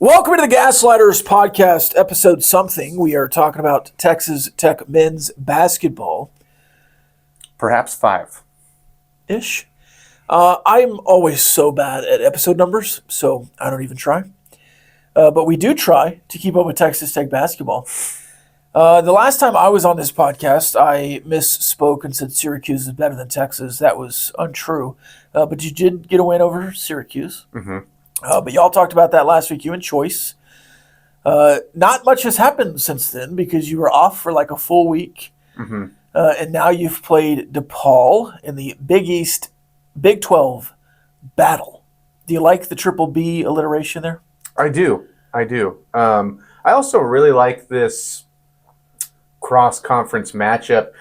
Welcome to the Gaslighters Podcast, episode something. We are talking about Texas Tech men's basketball. Perhaps 5-ish. I'm always so bad at episode numbers, so I don't even try. But we do try to keep up with Texas Tech basketball. The last time I was on this podcast, I misspoke and said Syracuse is better than Texas. That was untrue. But you did get a win over Syracuse. Mm-hmm. But y'all talked about that last week, you and Choice. Not much has happened since then because you were off for like a full week. Mm-hmm. And now you've played DePaul in the Big East, Big 12 battle. Do you like the triple B alliteration there? I do. I also really like this cross-conference matchup.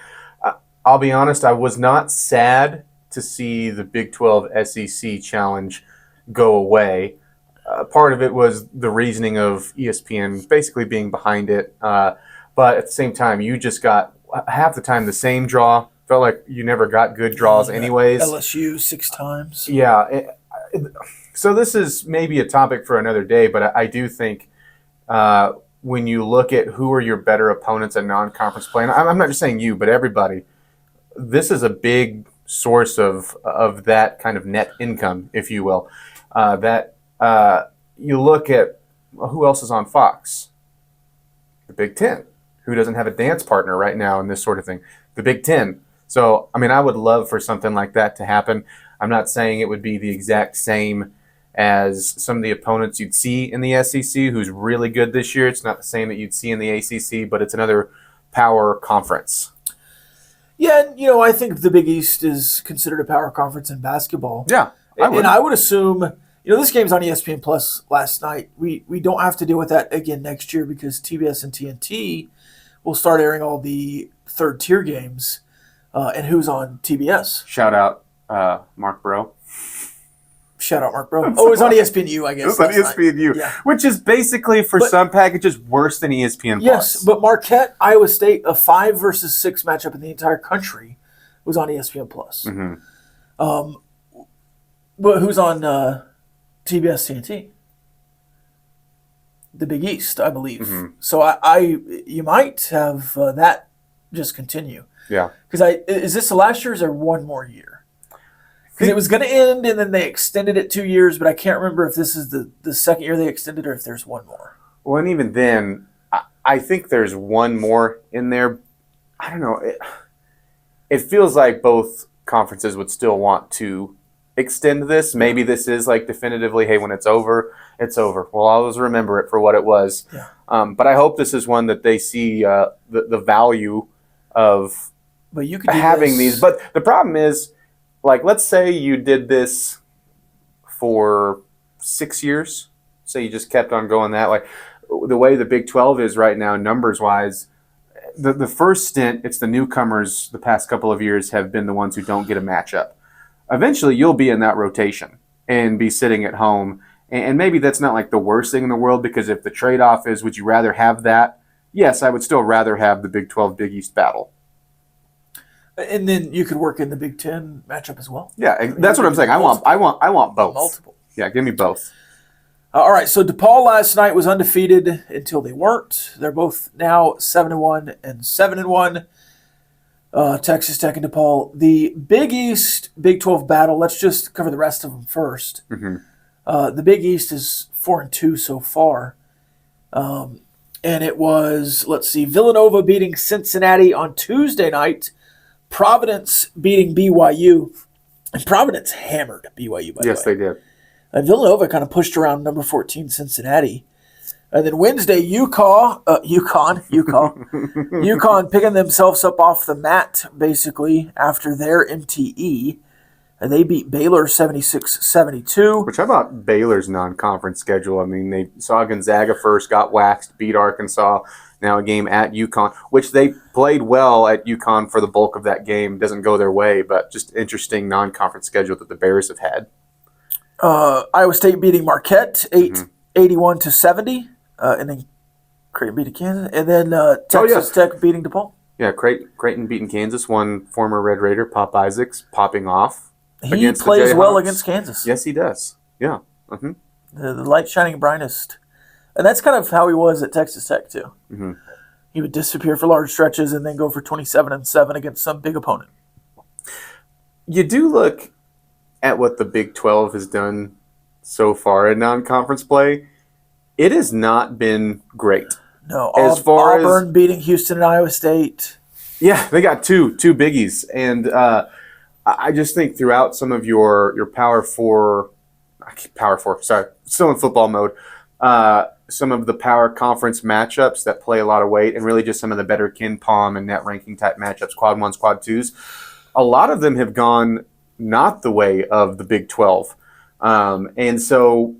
I'll be honest, I was not sad to see the Big 12 SEC challenge go away. Part of it was the reasoning of ESPN basically being behind it. But at the same time, you just got half the time the same draw. Felt like you never got good draws anyways. LSU 6 times. Yeah. So this is maybe a topic for another day, but I do think when you look at who are your better opponents in non-conference play, and I'm not just saying you, but everybody, this is a big source of that kind of net income, if you will. You look at who else is on Fox? The Big Ten. Who doesn't have a dance partner right now in this sort of thing? The Big Ten. So, I mean, I would love for something like that to happen. I'm not saying it would be the exact same as some of the opponents you'd see in the SEC, who's really good this year. It's not the same that you'd see in the ACC, but it's another power conference. Yeah, and, I think the Big East is considered a power conference in basketball. Yeah, And I would assume, this game's on ESPN Plus last night. We don't have to deal with that again next year because TBS and TNT will start airing all the third-tier games. And who's on TBS? Shout out Mark Breaux. Shout out Mark Breaux. Oh, it was on ESPNU, I guess. It was on ESPNU, yeah. Which is basically, for some packages, worse than ESPN Plus. Yes, but Marquette, Iowa State, a 5 versus 6 matchup in the entire country was on ESPN Plus. Mm-hmm. But who's on TBS TNT? The Big East, I believe. Mm-hmm. So you might have that just continue. Yeah. Because is this the last year or is there one more year? Because it was going to end and then they extended it 2 years, but I can't remember if this is the second year they extended or if there's one more. Well, and even then, I think there's one more in there. I don't know. It feels like both conferences would still want to extend this. Maybe this is like definitively, hey, when it's over, it's over. We'll always remember it for what it was. Yeah. But I hope this is one that they see the value of having these. But the problem is, like, let's say you did this for 6 years. Say you just kept on going that way. The way the Big 12 is right now, numbers-wise, the first stint, it's the newcomers the past couple of years have been the ones who don't get a matchup. Eventually, you'll be in that rotation and be sitting at home. And maybe that's not like the worst thing in the world, because if the trade-off is, would you rather have that? Yes, I would still rather have the Big 12 Big East battle. And then you could work in the Big Ten matchup as well. Yeah, that's what I'm saying. I want both. Multiple. Yeah, give me both. All right, so DePaul last night was undefeated until they weren't. They're both now 7-1 and 7-1. Texas Tech and DePaul. The Big East Big 12 battle. Let's just cover the rest of them first. Mm-hmm. The Big East is 4-2 so far. And it was, Villanova beating Cincinnati on Tuesday night. Providence beating BYU. And Providence hammered BYU, by the way. Yes, they did. And Villanova kind of pushed around number 14 Cincinnati. And then Wednesday, UConn picking themselves up off the mat, basically, after their MTE. And they beat Baylor 76-72. Which, how about Baylor's non-conference schedule? I mean, they saw Gonzaga first, got waxed, beat Arkansas. Now a game at UConn, which they played well at UConn for the bulk of that game. Doesn't go their way, but just interesting non-conference schedule that the Bears have had. Iowa State beating Marquette 81-70. And then Creighton beating Kansas. And then Texas Tech beating DePaul. Yeah, Creighton beating Kansas. One former Red Raider, Pop Isaacs, popping off. He plays well against Kansas. Yes, he does. Yeah. Mm-hmm. The light shining brightest And that's kind of how he was at Texas Tech, too. Mm-hmm. He would disappear for large stretches and then go for 27-7 against some big opponent. You do look at what the Big 12 has done so far in non-conference play. It has not been great. No, as far Auburn beating Houston and Iowa State. Yeah, they got two biggies. And I just think throughout some of your Power Four, sorry, still in football mode, some of the power conference matchups that play a lot of weight, and really just some of the better KenPom and net ranking type matchups, quad ones, quad twos, a lot of them have gone not the way of the Big 12. And so,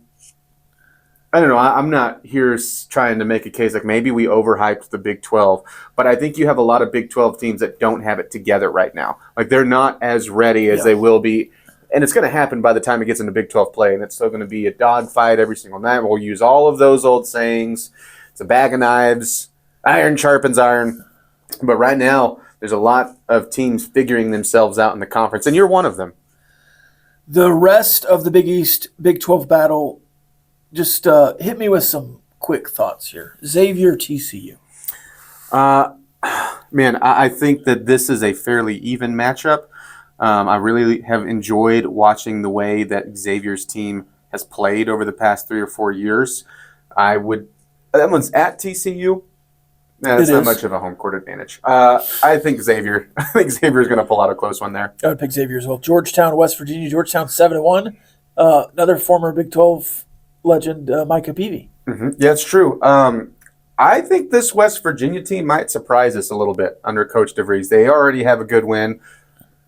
I don't know, I'm not here trying to make a case like maybe we overhyped the Big 12, but I think you have a lot of Big 12 teams that don't have it together right now. Like, they're not as ready as they will be. And it's going to happen by the time it gets into Big 12 play, and it's still going to be a dogfight every single night. We'll use all of those old sayings. It's a bag of knives. Iron sharpens iron. But right now, there's a lot of teams figuring themselves out in the conference, and you're one of them. The rest of the Big East, Big 12 battle, just hit me with some quick thoughts here. Xavier, TCU. Man, I think that this is a fairly even matchup. I really have enjoyed watching the way that Xavier's team has played over the past 3 or 4 years. That one's at TCU. That's not much of a home court advantage. I think Xavier. I think Xavier's going to pull out a close one there. I would pick Xavier as well. Georgetown, West Virginia. Georgetown 7-1. Another former Big 12 legend, Micah Peavy. Mm-hmm. Yeah, it's true. I think this West Virginia team might surprise us a little bit under Coach DeVries. They already have a good win.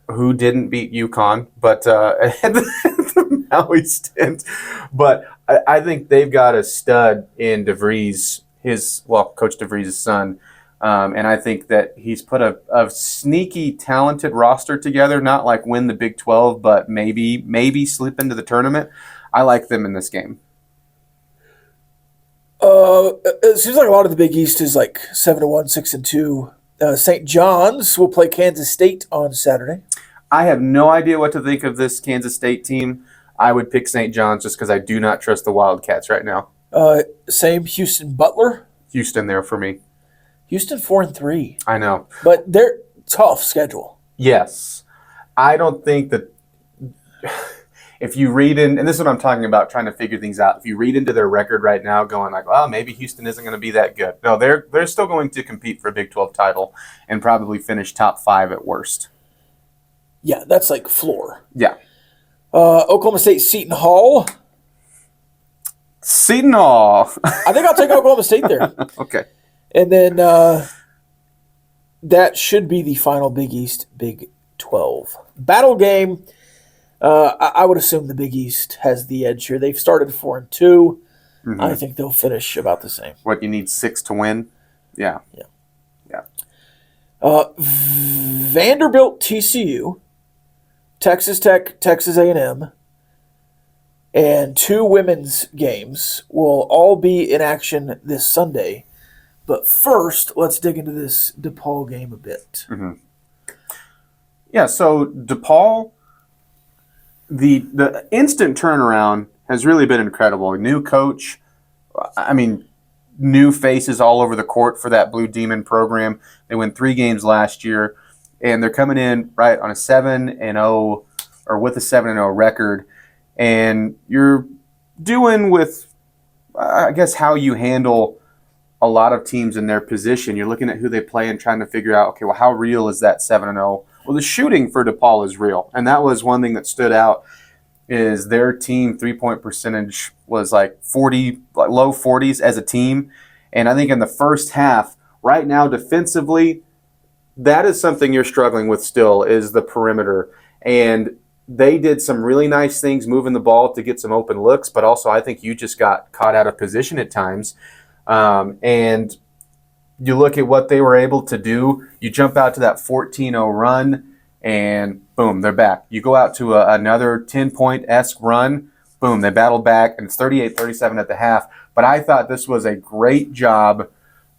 Who didn't beat UConn, but at the Maui stint. But I think they've got a stud in DeVries, Coach DeVries' son. And I think that he's put a sneaky, talented roster together, not like win the Big 12, but maybe slip into the tournament. I like them in this game. It seems like a lot of the Big East is like 7-1, 6-2. St. John's will play Kansas State on Saturday. I have no idea what to think of this Kansas State team. I would pick St. John's just because I do not trust the Wildcats right now. Same Houston Butler. Houston there for me. Houston 4-3. I know. But they're tough schedule. Yes. I don't think that if you read in, and this is what I'm talking about, trying to figure things out. If you read into their record right now, going like, well, maybe Houston isn't going to be that good. No, they're still going to compete for a Big 12 title and probably finish top 5 at worst. Yeah, that's like floor. Yeah. Oklahoma State, Seton Hall. Seton Hall. I think I'll take Oklahoma State there. Okay. And then that should be the final Big East, Big 12. Battle game. I would assume the Big East has the edge here. They've started 4-2. Mm-hmm. I think they'll finish about the same. What, you need 6 to win? Yeah. Vanderbilt, TCU, Texas Tech, Texas A&M, and 2 women's games will all be in action this Sunday. But first, let's dig into this DePaul game a bit. Mm-hmm. Yeah, so DePaul, the instant turnaround has really been incredible. New coach, new faces all over the court for that Blue Demon program. They won 3 games last year, and they're coming in right on a 7-0 or with a 7-0 record. And you're doing with, I guess, how you handle a lot of teams in their position. You're looking at who they play and trying to figure out, okay, well, how real is that 7-0? Well, the shooting for DePaul is real, and that was one thing that stood out. Is their team 3-point percentage was like 40, like low 40s as a team, and I think in the first half, right now defensively, that is something you're struggling with still is the perimeter, and they did some really nice things moving the ball to get some open looks, but also I think you just got caught out of position at times, and you look at what they were able to do. You jump out to that 14-0 run, and boom, they're back. You go out to another 10-point-esque run, boom, they battle back, and it's 38-37 at the half. But I thought this was a great job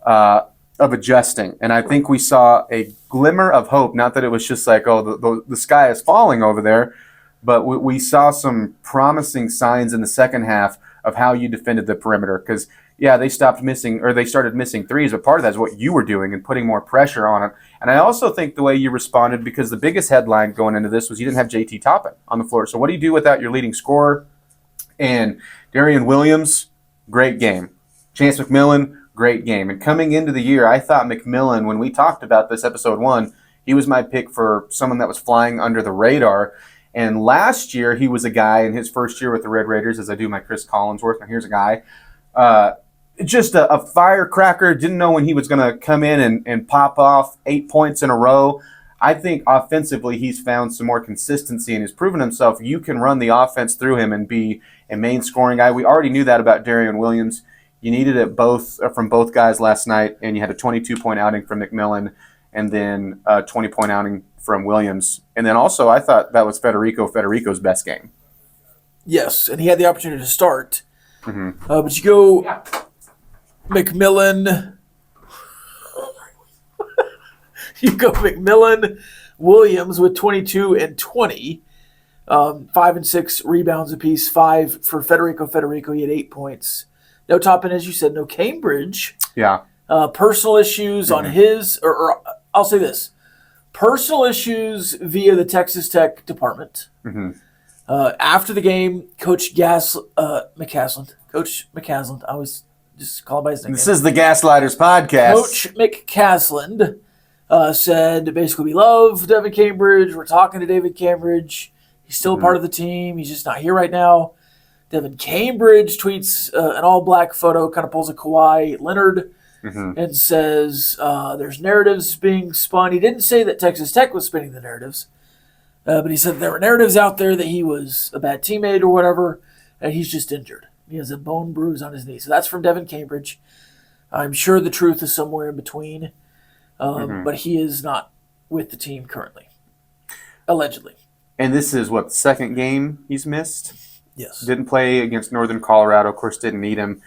of adjusting, and I think we saw a glimmer of hope. Not that it was just like, oh, the sky is falling over there, but we saw some promising signs in the second half of how you defended the perimeter, because they stopped missing, or they started missing threes, but part of that is what you were doing and putting more pressure on it. And I also think the way you responded, because the biggest headline going into this was you didn't have JT Toppin on the floor. So what do you do without your leading scorer? And Darian Williams, great game. Chance McMillan, great game. And coming into the year, I thought McMillan, when we talked about this episode 1, he was my pick for someone that was flying under the radar. And last year, he was a guy in his first year with the Red Raiders, as I do my Chris Collinsworth. Now here's a guy. Just a firecracker. Didn't know when he was going to come in and pop off 8 points in a row. I think offensively he's found some more consistency and has proven himself. You can run the offense through him and be a main scoring guy. We already knew that about Darian Williams. You needed it from both guys last night, and you had a 22-point outing from McMillan and then a 20-point outing from Williams. And then also I thought that was Federico's best game. Yes, and he had the opportunity to start. Mm-hmm. But you go McMillan, Williams with 22 and 20, 5 and 6 rebounds apiece, 5 for Federico. He had 8 points. No Toppin, as you said, no Cambridge. Yeah. Personal issues on his, or I'll say this, personal issues via the Texas Tech department. Mm-hmm. After the game, Coach McCasland, I always just call him by his name. This is the Gaslighters Podcast. Coach McCasland said, basically, we love Devan Cambridge. We're talking to David Cambridge. He's still a part of the team. He's just not here right now. Devan Cambridge tweets an all-black photo, kind of pulls a Kawhi Leonard, and says there's narratives being spun. He didn't say that Texas Tech was spinning the narratives, but he said there were narratives out there that he was a bad teammate or whatever, and he's just injured. He has a bone bruise on his knee. So that's from Devan Cambridge. I'm sure the truth is somewhere in between, but he is not with the team currently, allegedly. And this is, the second game he's missed? Yes. Didn't play against Northern Colorado. Of course, didn't need him.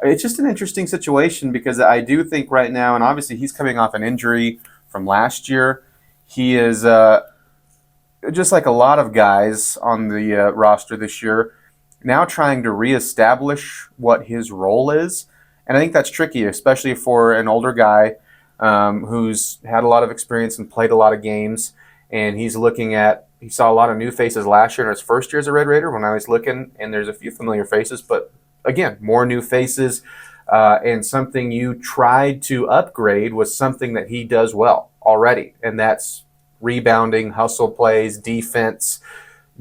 It's just an interesting situation because I do think right now, and obviously he's coming off an injury from last year. He is, just like a lot of guys on the roster this year, now trying to reestablish what his role is. And I think that's tricky, especially for an older guy who's had a lot of experience and played a lot of games. And he saw a lot of new faces last year in his first year as a Red Raider when I was looking, and there's a few familiar faces, but again, more new faces. And something you tried to upgrade was something that he does well already, and that's rebounding, hustle plays, defense,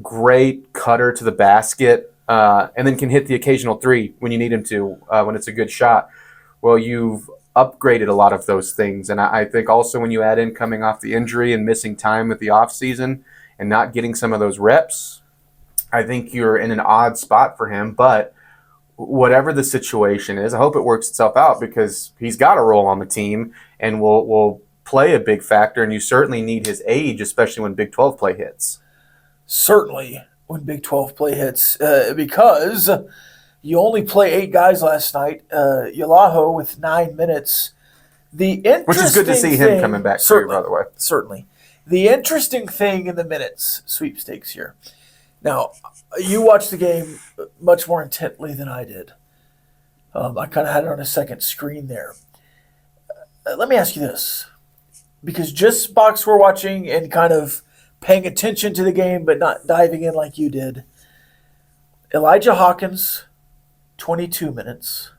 great cutter to the basket, and then can hit the occasional three when you need him to, when it's a good shot. Well, you've upgraded a lot of those things, and I think also when you add in coming off the injury and missing time with the offseason and not getting some of those reps, I think you're in an odd spot for him. But whatever the situation is, I hope it works itself out because he's got a role on the team and will play a big factor, and you certainly need his age, especially when Big 12 play hits. Certainly when Big 12 play hits, because you only play 8 guys last night. Yalaho with 9 minutes. Which is good to see him coming back too, by the way. Certainly. The interesting thing in the minutes sweepstakes here. Now, you watched the game much more intently than I did. I kind of had it on a second screen there. Let me ask you this. Because just box score watching and kind of paying attention to the game but not diving in like you did. Elijah Hawkins, 22 minutes.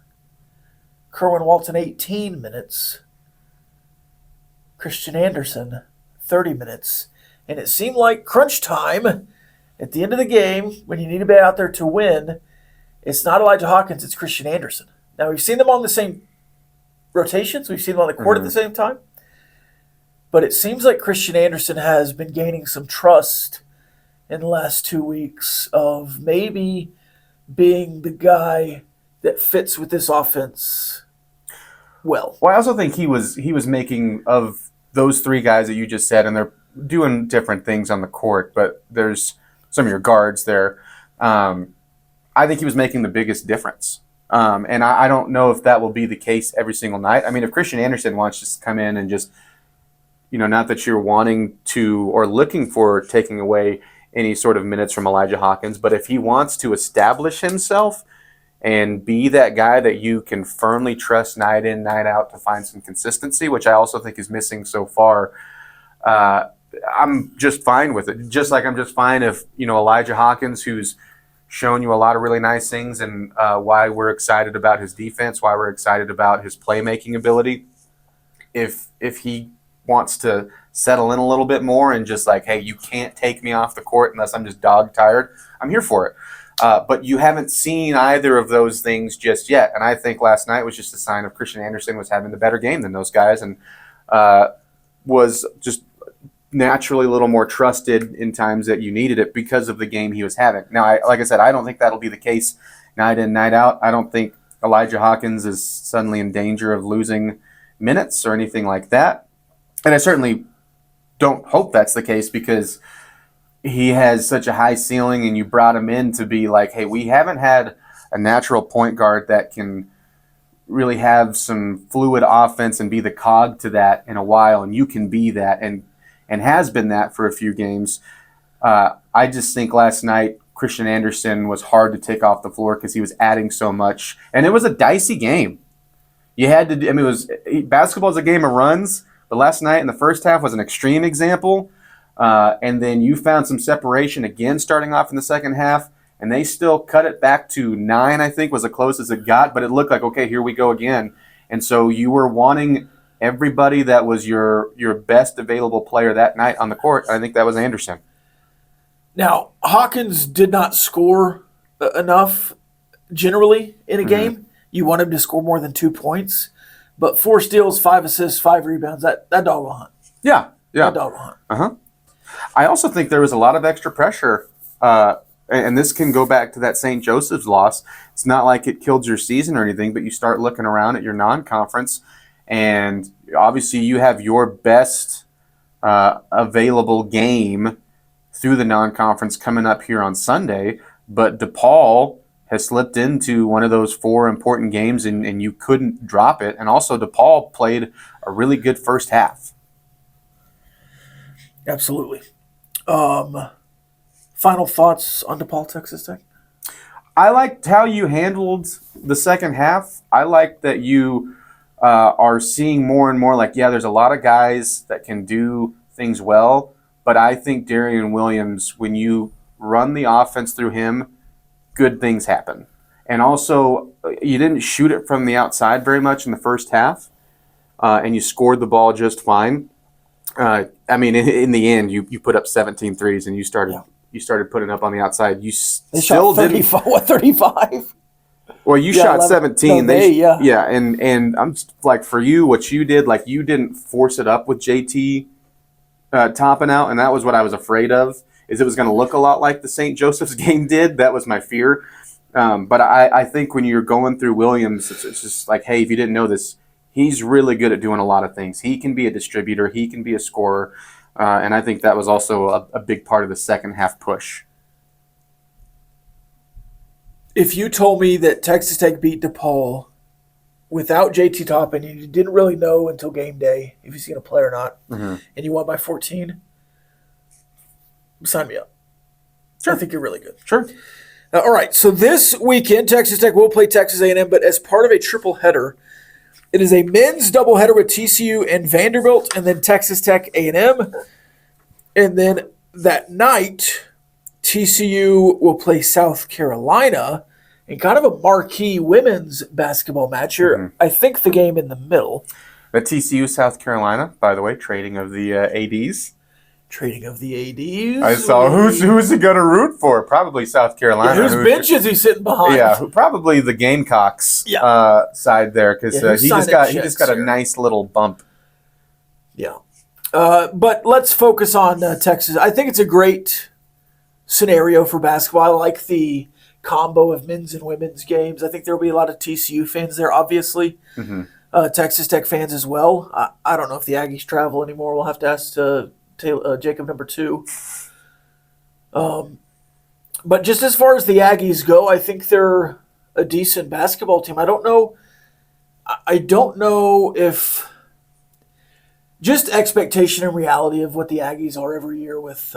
Kerwin Walton, 18 minutes. Christian Anderson, 30 minutes. And it seemed like crunch time at the end of the game, when you need to be out there to win, it's not Elijah Hawkins, it's Christian Anderson. Now, we've seen them on the same rotations. We've seen them on the court at the same time. But it seems like Christian Anderson has been gaining some trust in the last 2 weeks of maybe being the guy that fits with this offense well. Well, I also think he was making, of those 3 guys that you just said, and they're doing different things on the court, but there's some of your guards there. I think he was making the biggest difference. And I don't know if that will be the case every single night. I mean, if Christian Anderson wants to just come in and just, not that you're wanting to or looking for taking away any sort of minutes from Elijah Hawkins, but if he wants to establish himself and be that guy that you can firmly trust night in, night out to find some consistency, which I also think is missing so far, I'm just fine with it. Just like I'm just fine if, Elijah Hawkins, who's shown you a lot of really nice things, and why we're excited about his defense, why we're excited about his playmaking ability. If he wants to settle in a little bit more and just like, hey, you can't take me off the court unless I'm just dog tired, I'm here for it. But you haven't seen either of those things just yet. And I think last night was just a sign of Christian Anderson was having the better game than those guys, and was just naturally a little more trusted in times that you needed it because of the game he was having. Now, like I said, I don't think that'll be the case night in, night out. I don't think Elijah Hawkins is suddenly in danger of losing minutes or anything like that. And I certainly don't hope that's the case, because he has such a high ceiling, and you brought him in to be like, hey, we haven't had a natural point guard that can really have some fluid offense and be the cog to that in a while, and you can be that, and has been that for a few games. I just think last night Christian Anderson was hard to take off the floor because he was adding so much, and it was a dicey game. You had to. Basketball is a game of runs, but last night in the first half was an extreme example, and then you found some separation again starting off in the second half, and they still cut it back to 9. I think was the closest it got, but it looked like, okay, here we go again, and so you were wanting everybody that was your best available player that night on the court. I think that was Anderson. Now, Hawkins did not score enough generally in a game. You want him to score more than 2 points, but 4 steals, 5 assists, 5 rebounds, that dog will hunt. Yeah. That dog will hunt. Uh-huh. I also think there was a lot of extra pressure, and this can go back to that St. Joseph's loss. It's not like it killed your season or anything, but you start looking around at your non-conference, and obviously you have your best available game through the non-conference coming up here on Sunday, but DePaul has slipped into one of those 4 important games, and you couldn't drop it. And also DePaul played a really good first half. Absolutely. Final thoughts on DePaul, Texas Tech? I liked how you handled the second half. I like that you are seeing more and more like, yeah, there's a lot of guys that can do things well, but I think Darian Williams, when you run the offense through him, good things happen. And also, you didn't shoot it from the outside very much in the first half, and you scored the ball just fine. In the end, you put up 17 threes, and you started putting up on the outside. You still didn't. 35? Well, you shot 17. And I'm just, like, for you, what you did, like, you didn't force it up with JT topping out, and that was what I was afraid of, is it was going to look a lot like the St. Joseph's game did. That was my fear. But I think when you're going through Williams, it's just like, hey, if you didn't know this, he's really good at doing a lot of things. He can be a distributor. He can be a scorer. And I think that was also a big part of the second half push. If you told me that Texas Tech beat DePaul without JT Toppin, and you didn't really know until game day if he's going to play or not, and you won by 14, sign me up. Sure. I think you're really good. Sure. All right, so this weekend, Texas Tech will play Texas A&M, but as part of a triple header, it is a men's doubleheader with TCU and Vanderbilt, and then Texas Tech A&M. And then that night, TCU will play South Carolina in kind of a marquee women's basketball match here. I think the game in the middle. The TCU South Carolina, by the way, trading of the ADs. Trading of the ADs. I saw who's he going to root for? Probably South Carolina. Yeah, whose bench is he sitting behind? Yeah, probably the Gamecocks side there, because he just got a nice little bump. Yeah, but let's focus on Texas. I think it's a great scenario for basketball. I like the combo of men's and women's games. I think there will be a lot of TCU fans there, obviously. Texas Tech fans as well. I don't know if the Aggies travel anymore. We'll have to ask Jacob number 2. But just as far as the Aggies go, I think they're a decent basketball team. I don't know if just expectation and reality of what the Aggies are every year with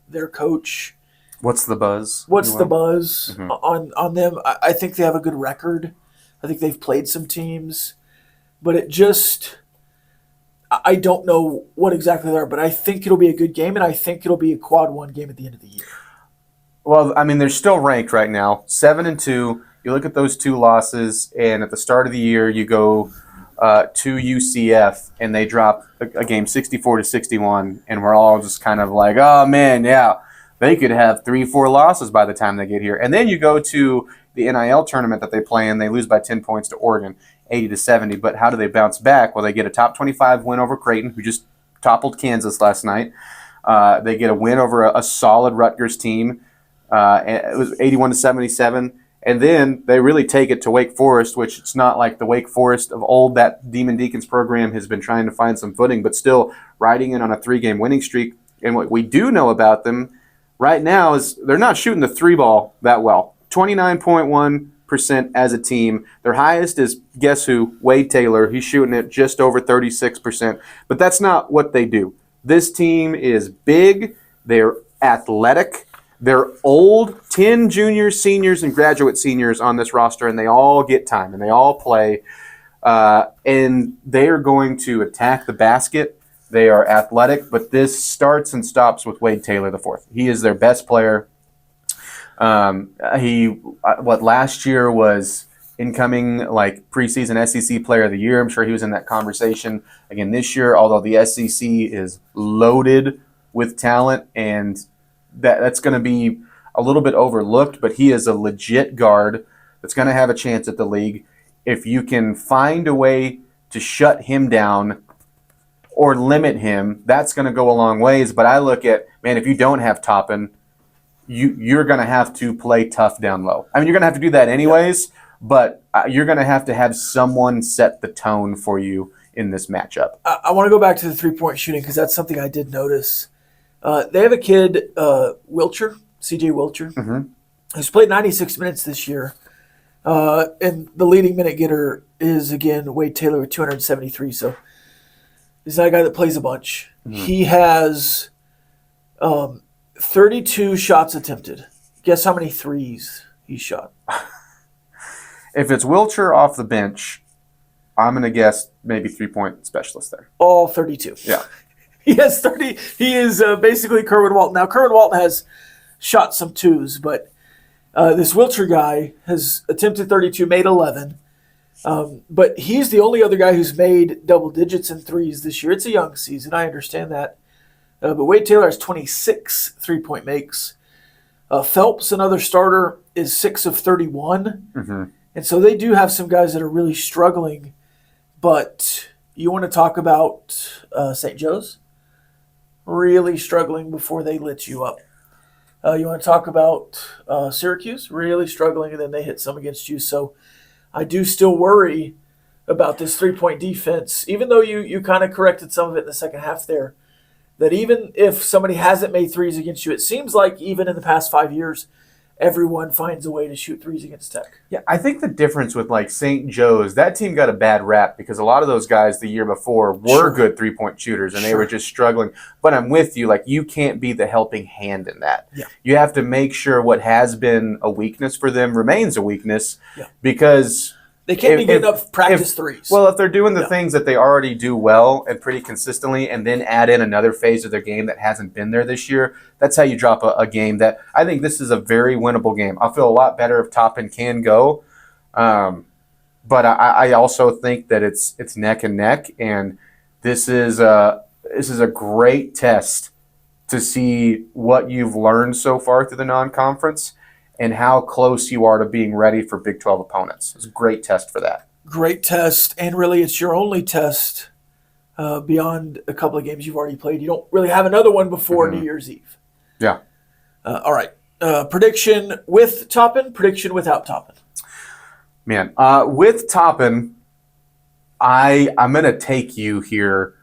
their coach What's the buzz? Mm-hmm. on them? I think they have a good record. I think they've played some teams, but I don't know what exactly they are, but I think it'll be a good game, and I think it'll be a quad one game at the end of the year. Well, I mean, they're still ranked right now, 7-2. You look at those 2 losses, and at the start of the year, you go to UCF, and they drop a game 64-61, and we're all just kind of like, oh man, yeah, they could have 3-4 losses by the time they get here. And then you go to the NIL tournament that they play in, they lose by 10 points to Oregon, 80-70. But how do they bounce back? Well, they get a top 25 win over Creighton, who just toppled Kansas last night. They get a win over a solid Rutgers team. It was 81-77. And then they really take it to Wake Forest, which it's not like the Wake Forest of old. That Demon Deacons program has been trying to find some footing, but still riding in on a 3-game winning streak. And what we do know about them right now is they're not shooting the 3-ball that well. 29.1% as a team. Their highest is, guess who? Wade Taylor. He's shooting it just over 36%. But that's not what they do. This team is big. They're athletic. They're old, 10 juniors, seniors, and graduate seniors on this roster, and they all get time, and they all play. And they are going to attack the basket. They are athletic, but this starts and stops with Wade Taylor IV. He is their best player. Last year was incoming like preseason SEC Player of the Year. I'm sure he was in that conversation again this year, although the SEC is loaded with talent, and that's going to be a little bit overlooked, but he is a legit guard that's going to have a chance at the league. If you can find a way to shut him down or limit him, that's going to go a long ways. But I look at, man, if you don't have Toppin, you're going to have to play tough down low. I mean, you're going to have to do that anyways, but you're going to have someone set the tone for you in this matchup. I want to go back to the three-point shooting because that's something I did notice. They have a kid, Wilcher, C.J. Wilcher, who's played 96 minutes this year. And the leading minute getter is, again, Wade Taylor with 273. So he's not a guy that plays a bunch. He has 32 shots attempted. Guess how many threes he shot? If it's Wilcher off the bench, I'm going to guess maybe 3-point specialist there. All 32. Yeah. He has 30. He is basically Kerwin Walton. Now, Kerwin Walton has shot some twos, but this Wilcher guy has attempted 32, made 11. But he's the only other guy who's made double digits in threes this year. It's a young season. I understand that. But Wade Taylor has 26 three-point makes. Phelps, another starter, is 6 of 31. And so they do have some guys that are really struggling. But you want to talk about St. Joe's? Really struggling before they lit you up. You want to talk about Syracuse? Really struggling, and then they hit some against you. So I do still worry about this three-point defense, even though you kind of corrected some of it in the second half there, that even if somebody hasn't made threes against you, it seems like even in the past 5 years, everyone finds a way to shoot threes against Tech. Yeah, I think the difference with like St. Joe's, that team got a bad rap because a lot of those guys the year before were good three-point shooters and they were just struggling. But I'm with you, like you can't be the helping hand in that. Yeah. You have to make sure what has been a weakness for them remains a weakness because they can't be getting up practice threes. Well, if they're doing the things that they already do well and pretty consistently and then add in another phase of their game that hasn't been there this year, that's how you drop a game that I think this is a very winnable game. I'll feel a lot better if Toppin can go. But I also think that it's neck and neck, and this is a great test to see what you've learned so far through the non-conference and how close you are to being ready for Big 12 opponents. It's a great test for that. Great test, and really it's your only test beyond a couple of games you've already played. You don't really have another one before New Year's Eve. Yeah. All right. Prediction with Toppin, prediction without Toppin. Man, with Toppin, I'm going to take you here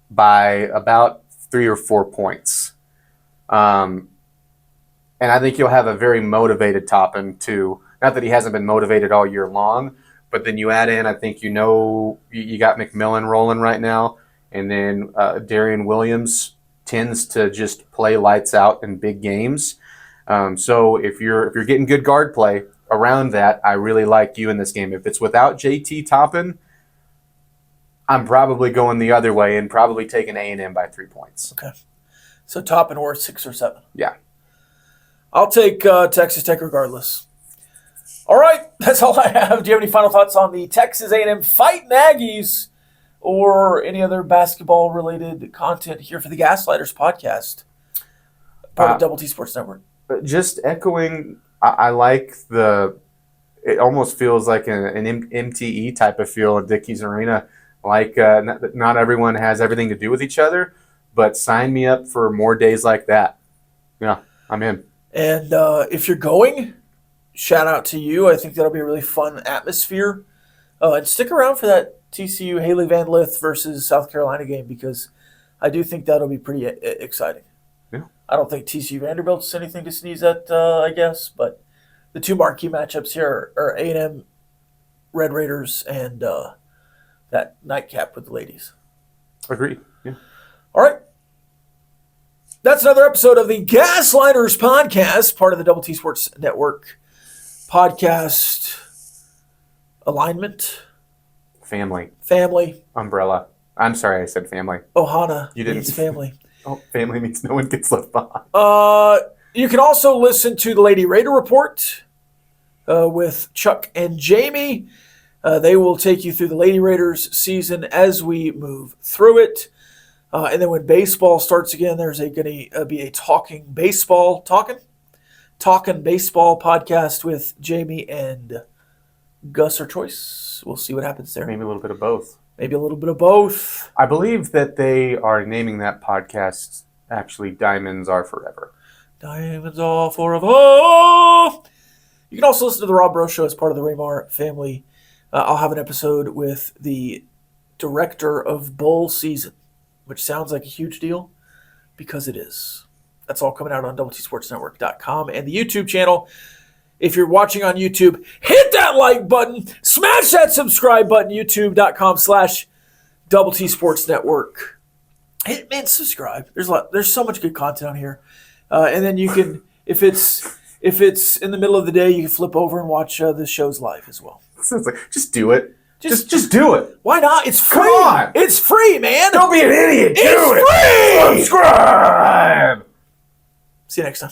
by about 3 or 4 points. And I think you'll have a very motivated Toppin too. Not that he hasn't been motivated all year long, but then you add in, I think you got McMillan rolling right now, and then Darian Williams tends to just play lights out in big games. So if you're getting good guard play around that, I really like you in this game. If it's without JT Toppin, I'm probably going the other way and probably taking A&M by 3 points. Okay. So Toppin or 6 or 7. Yeah. I'll take Texas Tech regardless. All right, that's all I have. Do you have any final thoughts on the Texas A&M Fighting Aggies or any other basketball-related content here for the Gaslighters Podcast, part of Double T Sports Network? Just echoing, I like it almost feels like an MTE type of feel in Dickies Arena. Like not everyone has everything to do with each other, but sign me up for more days like that. Yeah, I'm in. And if you're going, shout out to you. I think that'll be a really fun atmosphere. And stick around for that TCU Haley Van Lith versus South Carolina game because I do think that'll be pretty exciting. Yeah. I don't think TCU Vanderbilt's anything to sneeze at, I guess, but the two marquee matchups here are A&M Red Raiders and that nightcap with the ladies. Agreed. Yeah. All right. That's another episode of the Gaslighters Podcast, part of the Double T Sports Network podcast alignment. Family. Umbrella. I'm sorry I said family. Ohana you didn't. means family. Oh, family means no one gets left behind. You can also listen to the Lady Raider Report with Chuck and Jamie. They will take you through the Lady Raiders season as we move through it. And then when baseball starts again, there's going to be a talking baseball podcast with Jamie and Gus or Choice. We'll see what happens there. Maybe a little bit of both. I believe that they are naming that podcast actually Diamonds Are Forever. Diamonds Are Forever. You can also listen to the Rob Breaux Show as part of the Raymar family. I'll have an episode with the director of bowl season, which sounds like a huge deal because it is. That's all coming out on DoubleTSportsNetwork.com and the YouTube channel. If you're watching on YouTube, hit that like button, smash that subscribe button, youtube.com/DoubleTSportsNetwork. Hit and subscribe. There's so much good content on here. And then you can, if it's in the middle of the day, you can flip over and watch the shows live as well. Just do it. Just do it. Why not? It's free. Come on. It's free, man. Don't be an idiot. It's free. Subscribe. See you next time.